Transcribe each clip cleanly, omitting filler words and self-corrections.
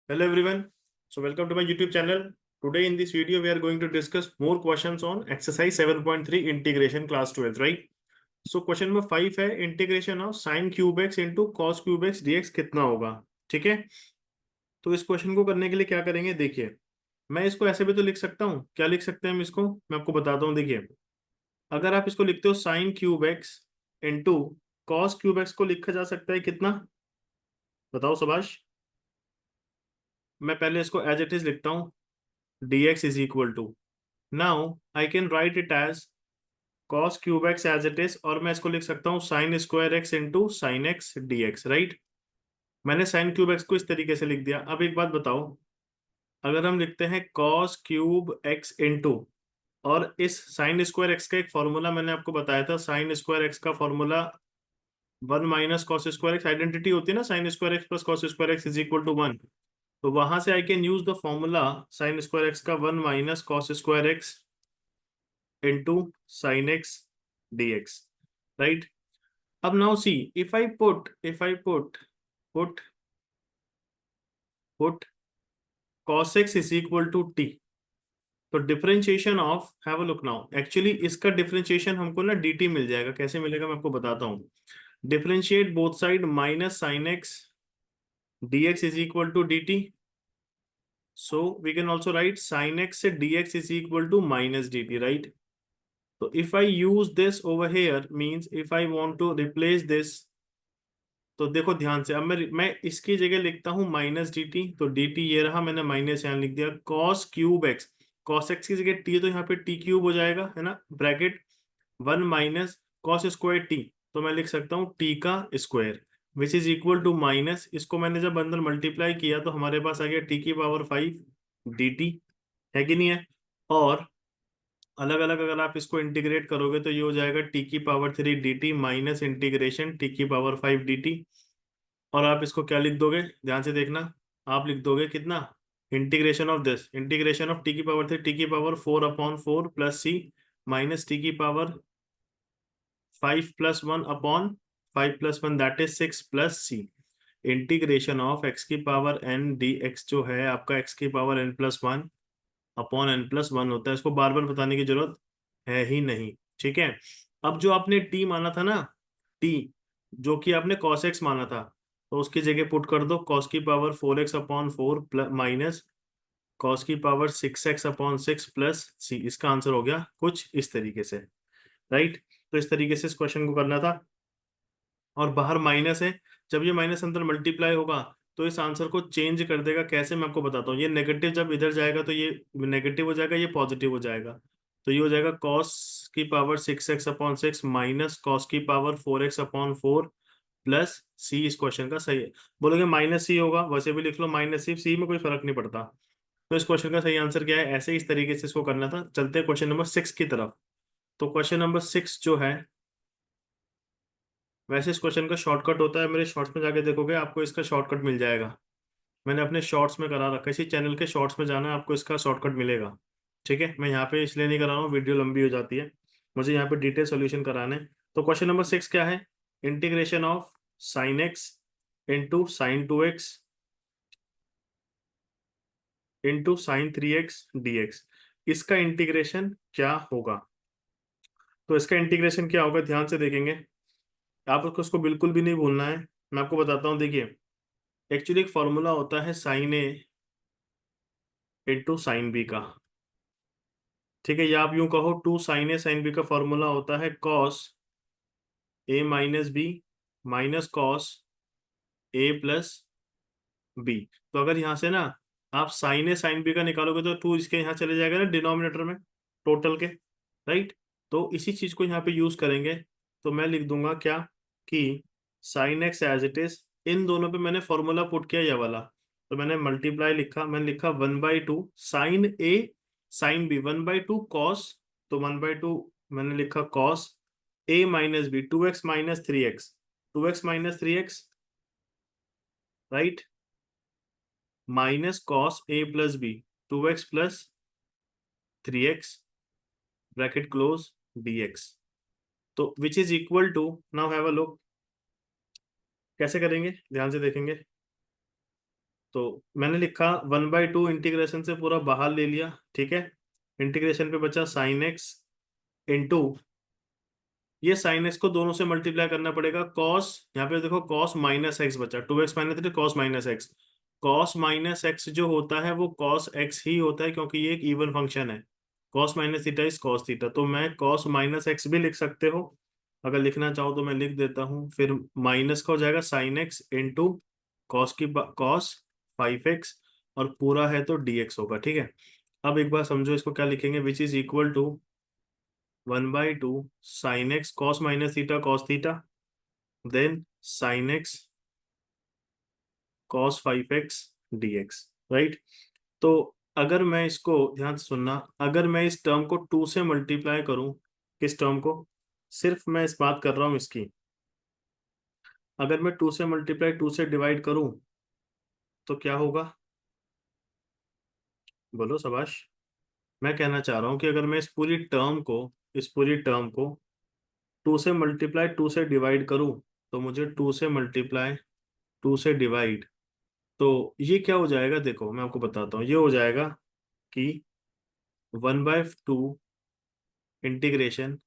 Hello everyone. So welcome to my YouTube channel. Today in this video we are going to discuss more questions on exercise 7.3 integration class 12th, right? So question number 5 है integration of sin cube x into cos cube x dx कितना होगा? ठीक है, तो इस question को करने के लिए क्या करेंगे, देखिए मैं इसको ऐसे भी तो लिख सकता हूँ। क्या लिख सकते हैं हम इसको, मैं आपको बताता हूँ। देखिए अगर आप इसको लिखते हो sin cube x into cos cube x को लिखा जा सकता है कितना, बताओ सबाश। मैं पहले इसको एज इट इज लिखता हूँ, dx is equal to, now I can write it as cos cube x as it is, और मैं इसको लिख सकता हूँ sin square x into sine x D x, right. मैंने sin क्यूब x को इस तरीके से लिख दिया। अब एक बात बताओ, अगर हम लिखते हैं cos क्यूब x इंटू, और इस sin स्क्वायर x का एक फॉर्मूला मैंने आपको बताया था, sin स्क्वायर x का formula 1 minus cos square X, identity होती है ना, sin square X plus cos square X is equal to 1। तो वहां से I can use the formula sin square X का 1 minus cos square X into sin x dx, right? अब now see, if I put cos x is equal to t, तो differentiation of, have a look now, actually इसका differentiation हमको ना dt मिल जाएगा। कैसे मिलेगा मैं आपको बताता हूँ। Differentiate both side minus sine x dx is equal to dt, so we can also write sin x से dx is equal to minus dt, right? So if I use this over here, means if I want to replace this, तो देखो ध्यान से, अब मैं इसकी जगह लिखता हूँ माइनस डी टी, तो डी टी ये रहा, मैंने माइनस यहाँ लिख दिया। Cos cube x, cos x की जगह टी, तो यहाँ पे टी क्यूब हो जाएगा, है ना, bracket 1 minus cos square T, तो मैं लिख सकता हूँ टी का square which is equal to minus, इसको मैंने जब अंदर मल्टीप्लाई किया तो हमारे पास आ गया टी की पावर 5 डी टी, है कि नहीं है। और अलग अलग अगर आप इसको इंटीग्रेट करोगे तो ये हो जाएगा टी की power 3 D T minus integration T की पावर 5 डी टी। और आप इसको क्या लिख दोगे, ध्यान से देखना, आप लिख दोगे कितना, integration of this, integration of T की पावर 3 टी की power 4/4 plus C minus T की power 5+1/5+1 that is 6 plus C, integration of X की पावर एन डी एक्स जो है आपका एक्स की पावर n+1/n+1 होता है। इसको बार बार बताने की जरूरत है ही नहीं, ठीक है। अब जो आपने टी माना था ना, टी जो कि आपने cos x माना था, तो उसकी जगह पुट कर दो cos की power 4x/4 plus minus cos की पावर 6x/6 प्लस सी। इसका आंसर हो गया कुछ इस तरीके से, राइट। तो इस तरीके से इस क्वेश्चन को करना था, और बाहर माइनस है, जब ये माइनस अंदर मल्टीप्लाई होगा तो इस आंसर को चेंज कर देगा। कैसे, मैं आपको बताता हूँ। ये नेगेटिव जब इधर जाएगा तो ये नेगेटिव हो जाएगा, ये पॉजिटिव हो जाएगा, तो ये हो जाएगा cos की पावर 6x/6 माइनस cos की पावर 4x/4 प्लस सी। इस क्वेश्चन का सही है, बोलोगे माइनस सी होगा, वैसे भी लिख लो माइनस सी, सी में कोई फर्क नहीं पड़ता। तो इस क्वेश्चन का सही आंसर क्या है, ऐसे इस तरीके से इसको करना था। चलते हैं क्वेश्चन नंबर 6 की तरफ। तो क्वेश्चन नंबर 6 जो है, वैसे इस क्वेश्चन का शॉर्टकट होता है, मेरे शॉर्ट्स में जाके देखोगे आपको इसका शॉर्टकट मिल जाएगा। मैंने अपने शॉर्ट्स में करा रखा है, इसी चैनल के शॉर्ट्स में जाना है, आपको इसका शॉर्टकट मिलेगा, ठीक है। मैं यहाँ पे इसलिए नहीं करा रहा हूँ, वीडियो लंबी हो जाती है, मुझे यहाँ पे डिटेल सोल्यूशन कराने। तो क्वेश्चन नंबर 6 क्या है, integration of sine x into sine 2x into sine 3x dx, इसका इंटीग्रेशन क्या होगा। तो इसका इंटीग्रेशन क्या होगा, ध्यान से देखेंगे, आप उसको बिल्कुल भी नहीं भूलना है। मैं आपको बताता हूँ, देखिए एक्चुअली एक फॉर्मूला होता है साइन ए इंटू साइन बी का, ठीक है। या आप यूं कहो 2 साइन ए साइन बी का फॉर्मूला होता है cos A minus B minus cos A plus B. तो अगर यहाँ से ना आप साइन ए साइन बी का निकालोगे तो 2 इसके यहाँ चले जाएगा ना डिनोमिनेटर में, टोटल के, राइट। तो इसी चीज को यहाँ पे यूज करेंगे, तो मैं लिख दूंगा क्या, कि sine x as it is, इन दोनों पे मैंने फॉर्मूला पुट किया ये वाला, तो मैंने मल्टीप्लाई लिखा, मैंने लिखा 1/2 sine A sine B 1/2 cos, तो 1/2 मैंने लिखा cos A minus B 2x-3x, 2x-3x, right, minus cos A plus B 2x+3x bracket close dx, तो which is equal to, now have a look, कैसे करेंगे ध्यान से देखेंगे। तो मैंने लिखा 1/2 इंटीग्रेशन से पूरा बाहर ले लिया, ठीक है। इंटीग्रेशन पे बचा साइन एक्स इंटू, ये साइन एक्स को दोनों से मल्टीप्लाई करना पड़ेगा, कॉस, यहाँ पे देखो कॉस माइनस एक्स बचा, 2x minus theta cos minus x. Cos minus x जो होता है वो कॉस एक्स ही होता है, क्योंकि ये एक इवन फंक्शन है। Cos minus theta is cos theta, तो मैं कॉस माइनस एक्स भी लिख सकते हो, अगर लिखना चाहो तो मैं लिख देता हूँ। फिर माइनस का हो जाएगा साइन एक्स इंटू कॉस की कॉस 5x, और पूरा है तो dx होगा, ठीक है। अब एक बार समझो इसको क्या लिखेंगे, which is equal to 1/2 sine x cos minus theta cos theta, then sine x cos 5x dx, right. तो अगर मैं इसको ध्यान से सुनना, अगर मैं इस टर्म को 2 से मल्टीप्लाई करूं, किस टर्म को, सिर्फ मैं इस बात कर रहा हूं इसकी, अगर मैं 2 से मल्टीप्लाई 2 से डिवाइड करूं तो क्या होगा, बोलो शाबाश। मैं कहना चाह रहा हूं कि अगर मैं इस पूरी टर्म को 2 से मल्टीप्लाई 2 से डिवाइड करूं, तो मुझे 2 से मल्टीप्लाई 2 से डिवाइड, तो ये क्या हो जाएगा, देखो मैं आपको बताता हूँ, ये हो जाएगा कि 1/2 integration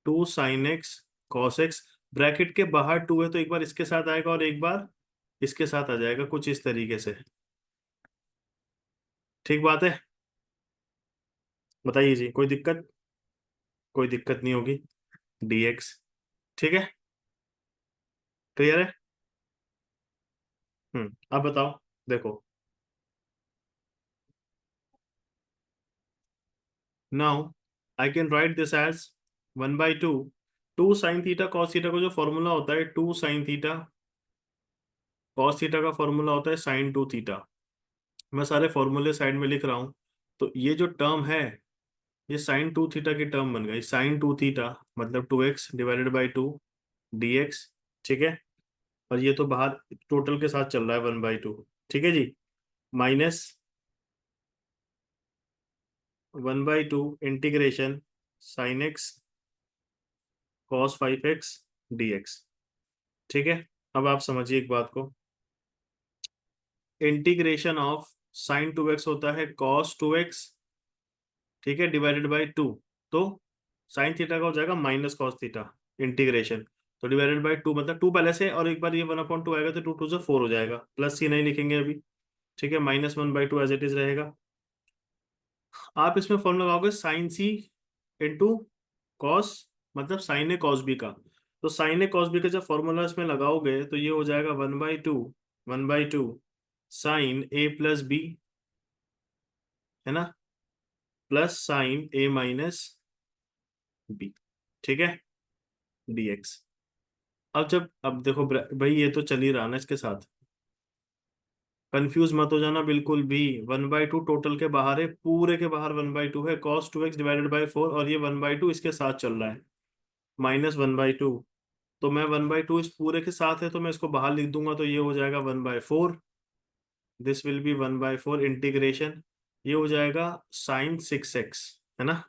2 sine x cos x, bracket के बाहर 2 है तो एक बार इसके साथ आएगा और एक बार इसके साथ आ जाएगा, कुछ इस तरीके से, ठीक बात है। बताइए जी, कोई दिक्कत, कोई दिक्कत नहीं होगी, dx, ठीक है, क्लियर है। अब बताओ, देखो now I can write this as 1/2 2 sine theta cos theta का जो फॉर्मूला होता है, 2 साइन थीटा कॉस थीटा का फॉर्मूला होता है साइन 2 थीटा। मैं सारे फॉर्मूले साइड में लिख रहा हूँ, तो ये जो टर्म है, ये साइन 2 थीटा की टर्म बन गई, साइन 2 थीटा मतलब 2x डिवाइडेड बाई 2 dx, ठीक है। और ये तो बाहर टोटल के साथ चल रहा है 1/2, ठीक है जी, minus 1/2 integration sine x cos 5x dx, ठीक है। अब आप समझिए एक बात को, इंटीग्रेशन ऑफ साइन 2x होता है कॉस 2x, ठीक है, डिवाइडेड बाई 2, तो साइन थीटा का हो जाएगा माइनस कॉस थीटा इंटीग्रेशन, तो डिवाइडेड बाई 2 मतलब 2 पहले से, और एक बार ये 1/2 आएगा तो 2 2 से 4 हो जाएगा, प्लस सी नहीं लिखेंगे अभी, ठीक है, -1/2 एज इट इज रहेगा। आप इसमें फॉर्मूला लगाओगे साइन सी इंटू कॉस, मतलब साइन ए कॉस बी का, तो साइन ए कॉस बी का जब फॉर्मूला इसमें लगाओगे तो ये हो जाएगा 1/2 साइन ए प्लस बी, है ना, प्लस साइन ए माइनस बी, ठीक है, dx। अब देखो भाई, ये तो चल ही रहा ना इसके साथ, कंफ्यूज मत हो जाना बिल्कुल भी। 1/2 टोटल के बाहर है, पूरे के बाहर 1/2 है, cos 2x डिवाइडेड बाई 4, और ये 1/2 इसके साथ चल रहा है, -1/2, तो मैं 1/2 इस पूरे के साथ है तो मैं इसको बाहर लिख दूंगा, तो ये हो जाएगा 1/4, दिस विल बी 1/4 इंटीग्रेशन, ये हो जाएगा साइन 6x, है ना,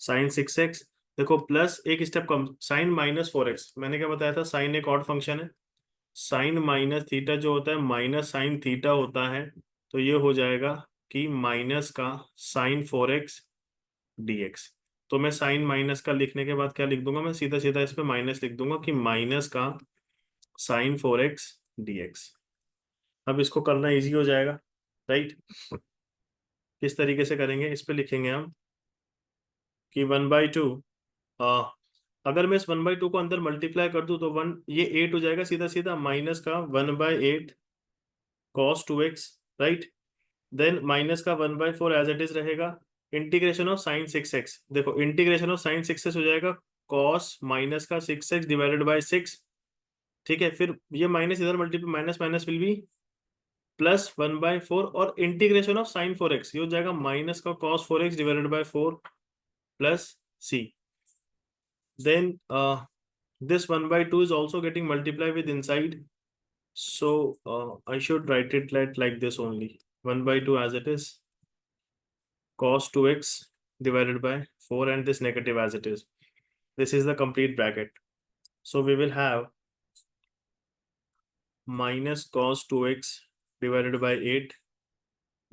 साइन 6x, देखो प्लस एक स्टेप कम, साइन -4x, मैंने क्या बताया था, साइन एक ऑड फंक्शन है, साइन माइनस थीटा जो होता है माइनस साइन थीटा होता है, तो ये हो जाएगा कि माइनस का साइन 4x dx। तो मैं साइन माइनस का लिखने के बाद क्या लिख दूंगा, मैं सीधा सीधा इस पे माइनस लिख दूंगा कि माइनस का साइन 4x dx। अब इसको करना इजी हो जाएगा, राइट। किस तरीके से करेंगे, इस पे लिखेंगे हम कि 1/2, अगर मैं इस 1/2 को अंदर मल्टीप्लाई कर दूं तो 1, ये 8 हो जाएगा, सीधा सीधा माइनस का 1/8 cos 2x, right, then minus का 1/4 एज इट इज रहेगा, इंटीग्रेशन ऑफ साइन 6x, देखो इंटीग्रेशन ऑफ साइन 6x हो जाएगा कॉस माइनस का 6x डिवाइडेड बाई 6, ठीक है। फिर ये माइनस इधर multiply, minus minus will be plus 1/4, और इंटीग्रेशन ऑफ साइन 4x ये हो जाएगा माइनस का cos 4x divided by 4 plus C, then this 1/2 is also getting multiplied with inside, so I should write it like this only, 1/2 as it is cos 2x divided by 4, and this negative as it is, this is the complete bracket, so we will have minus cos 2x divided by 8.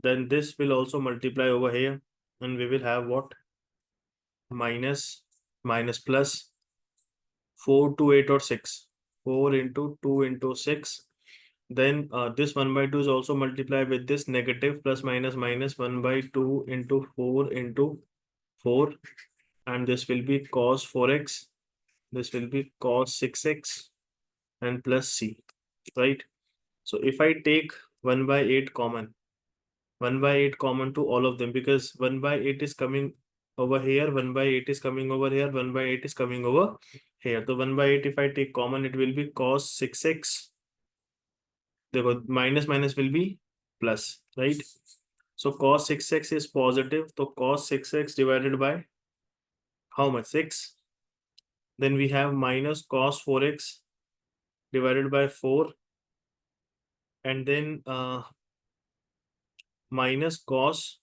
Then this will also multiply over here and we will have what? Minus plus 4 to 8 or 6. 4 into 2 into 6. Then this 1 by 2 is also multiplied with this negative plus minus 1 by 2 into 4 into 4. And this will be cos 4x. This will be cos 6x and plus c, right? So if I take 1 by 8 common, 1 by 8 common to all of them, because 1 by 8 is coming over here, 1 by 8 is coming over here, 1 by 8 is coming over here. So 1 by 8 if I take common, it will be cos 6x. The minus will be plus, right? So cos 6x is positive. So cos 6x divided by how much? 6. Then we have minus cos 4x divided by 4. And then minus cos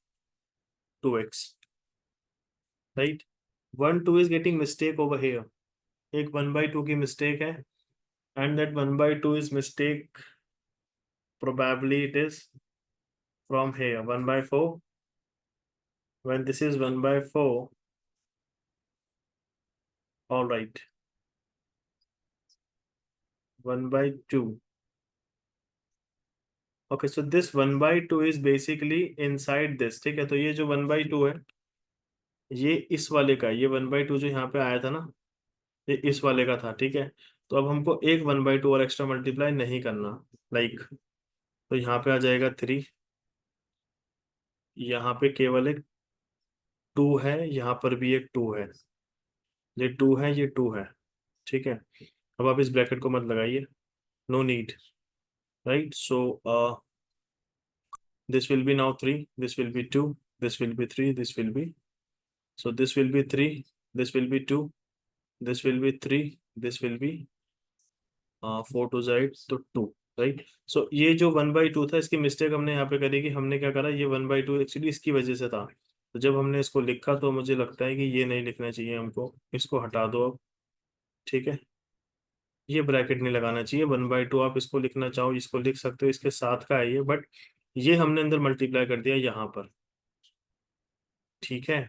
2x, right? 1 2 is getting mistake over here. एक 1 by 2 की mistake है, and that 1 by 2 is mistake, probably it is from here 1 by 4. When this is 1 by 4, all right, 1 by 2. Okay, so this 1 by 2 is basically inside this, ठीक है? तो ये जो 1 by 2 है, ये इस वाले का, ये 1 by 2 जो यहाँ पे आया था ना, ये इस वाले का था, ठीक है? तो अब हमको एक 1 by 2 और एक्स्ट्रा मल्टीप्लाई नहीं करना, लाइक तो यहाँ पे आ जाएगा 3, यहाँ पे केवल एक 2 है, यहाँ पर भी एक 2 है, ये 2 है, ये 2 है, ठीक है? अब आप इस ब्रैकेट को मत लगाइए, no need, right? So this will be now 3, this will be 2, this will be 3, this will be, so this will be 3, this will be 2, this will be 3, this will be 4 to 8, तो 2, right? सो ये जो 1 by 2 था, इसकी mistake हमने यहाँ पे करी कि हमने क्या करा, ये 1 by 2 एक्चुअली इसकी वजह से था। तो जब हमने इसको लिखा तो मुझे लगता है कि ये नहीं लिखना चाहिए हमको, इसको हटा दो अब, ठीक है? ये ब्रैकेट नहीं लगाना चाहिए। 1 by 2 आप इसको लिखना चाहो, इसको लिख सकते हो, इसके साथ का है ये, बट ये हमने अंदर मल्टीप्लाई कर दिया यहाँ पर, ठीक है?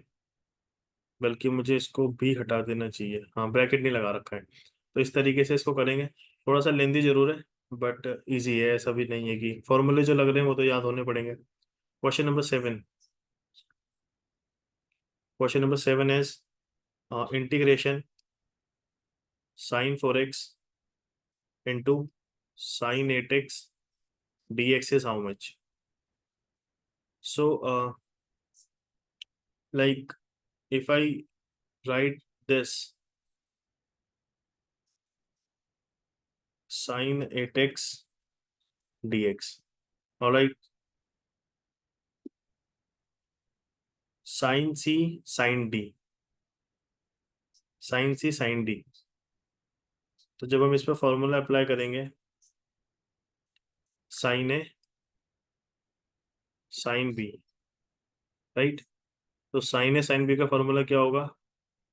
बल्कि मुझे इसको भी हटा देना चाहिए, हाँ, ब्रैकेट नहीं लगा रखा है। तो इस तरीके से इसको करेंगे, थोड़ा सा लेंदी जरूर है बट इजी है, ऐसा भी नहीं है कि फॉर्मूले जो लग रहे हैं वो तो याद होने पड़ेंगे। Question number 7, question number 7 is integration sin 4x into sin 8x dx is how much? So like if I write this sin 8x dx, all right, sin c sin d, sin c sin d, तो जब हम इस पर formula apply करेंगे sin a sin b, right? तो sin a sin b का formula क्या होगा?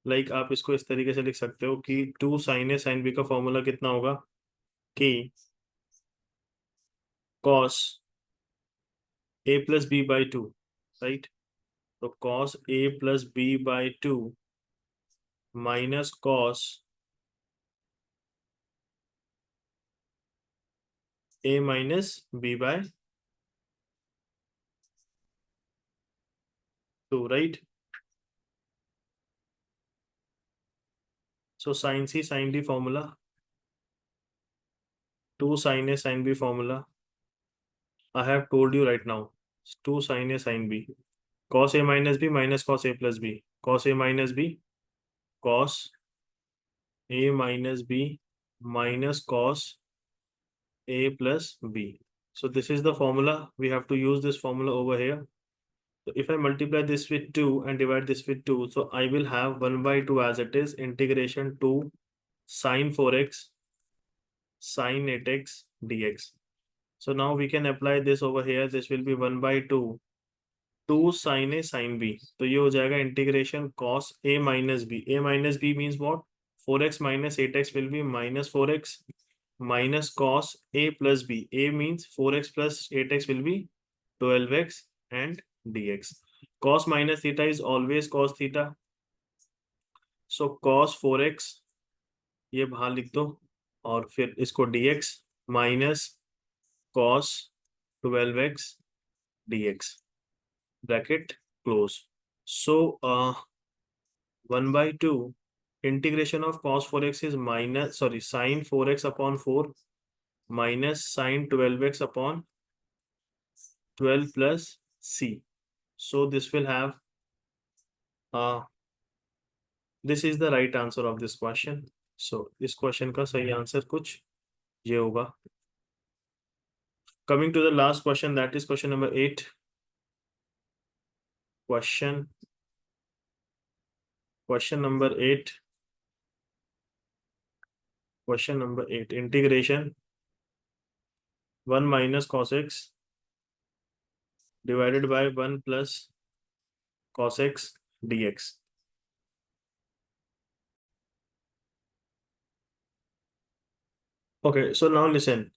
लाइक आप इसको इस तरीके से लिख सकते हो कि 2 sin a sin b का फॉर्मूला कितना होगा कि cos a plus b by 2, right? तो cos a plus b by 2 minus cos a minus b by 2, right? So sin c sin d formula, 2 sin a sin b formula, I have told you right now, 2 sin a sin b, cos a minus b minus cos a plus b, cos a minus b, cos a minus b minus cos a plus b. So this is the formula, we have to use this formula over here. So if I multiply this with 2 and divide this with 2, so I will have 1 by 2 as it is, integration 2 sin 4x sin 8x dx. So now we can apply this over here. This will be 1 by 2 2 sin a sin b. तो ये हो जाएगा integration cos a minus b. A minus b means what? 4x minus 8x will be minus 4x minus cos a plus b. A means 4x plus 8x will be 12x and dx. Cos minus theta is always cos theta. So cos 4x ये बाहर लिख दो और फिर इसको dx minus cos 12x dx bracket close. So 1 by 2 integration of cos 4x is minus sin 4x upon 4 minus sin 12x upon 12 plus c. So this will have this is the right answer of this question. So इस question का सही answer कुछ ये होगा. Coming to the last question, that is question number 8. Question number 8. Question number 8. Integration 1 minus cos x divided by 1 plus cos x dx. Okay, so now listen.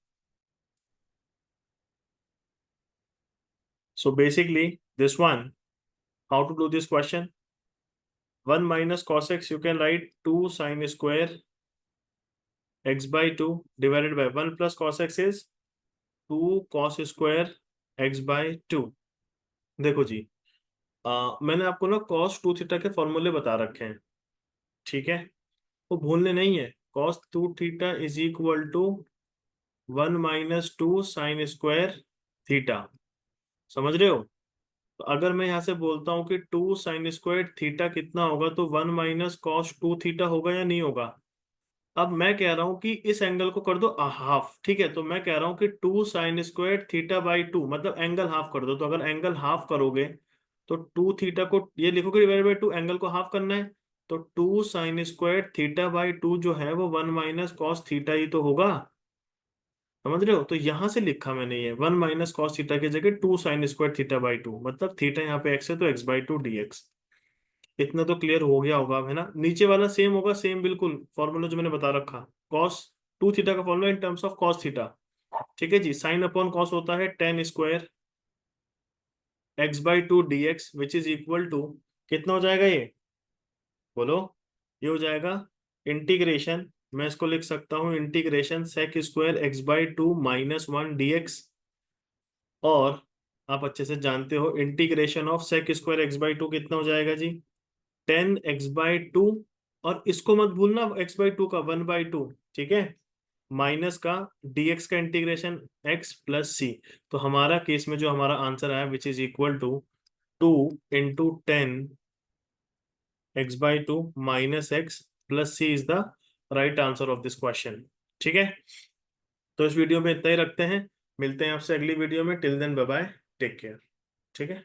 So basically this one, how to do this question? 1 minus cos x, you can write 2 sin square x by 2 divided by 1 plus cos x is 2 cos square x by 2. देखो जी, मैंने आपको ना cos 2 theta के फॉर्मूले बता रखे हैं, ठीक है, वो भूलने नहीं है. cos 2 theta is equal to 1 minus 2 sine square theta. समझ रहे हो? तो अगर मैं यहाँ से बोलता हूँ कि 2 साइन स्क्वायर थीटा कितना होगा, तो 1 माइनस कॉस 2 थीटा होगा या नहीं होगा. अब मैं कह रहा हूँ कि इस एंगल को कर दो हाफ, ठीक है, तो मैं कह रहा हूँ कि 2 साइन स्क्वायर थीटा बाई 2 मतलब एंगल हाफ कर दो. तो अगर एंगल हाफ करोगे तो 2 थीटा को ये लिखोगे डिवाइड बाई 2, एंगल को हाफ करना है, तो 2 साइन स्क्वायर थीटा बाई 2 जो है वो 1 माइनस कॉस थीटा ही तो होगा. समझ रहे हो? तो यहां से लिखा मैंने ये 1 माइनस कॉस थीटा की जगह 2 साइन स्क्वायर थीटा बाई 2, मतलब थीटा यहाँ पे x है तो x बाई 2 dx. इतना तो क्लियर हो गया होगा, है ना? नीचे वाला सेम होगा, सेम बिल्कुल फॉर्मूला जो मैंने बता रखा. कॉस 2 थीटा का formula in terms of cos theta, ठीक है जी. साइन अपॉन कॉस होता है tan square x by 2 dx which is equal to कितना हो जाएगा ये? बोलो. ये हो जाएगा इंटीग्रेशन, मैं इसको लिख सकता हूँ integration sec square x by 2 minus 1 dx. और आप अच्छे से जानते हो integration of sec square X by 2 कितना हो जाएगा जी? 10x/2. और इसको मत भूलना x/2 का 1/2, ठीक है, माइनस का dx का इंटीग्रेशन x प्लस सी. तो हमारा केस में जो हमारा आंसर आया which is equal to 2 into 10x/2 minus x plus C is the right answer of this question. ठीक है, तो इस वीडियो में इतना ही रखते हैं. मिलते हैं आपसे अगली वीडियो में. Till then bye bye, take care. ठीक है.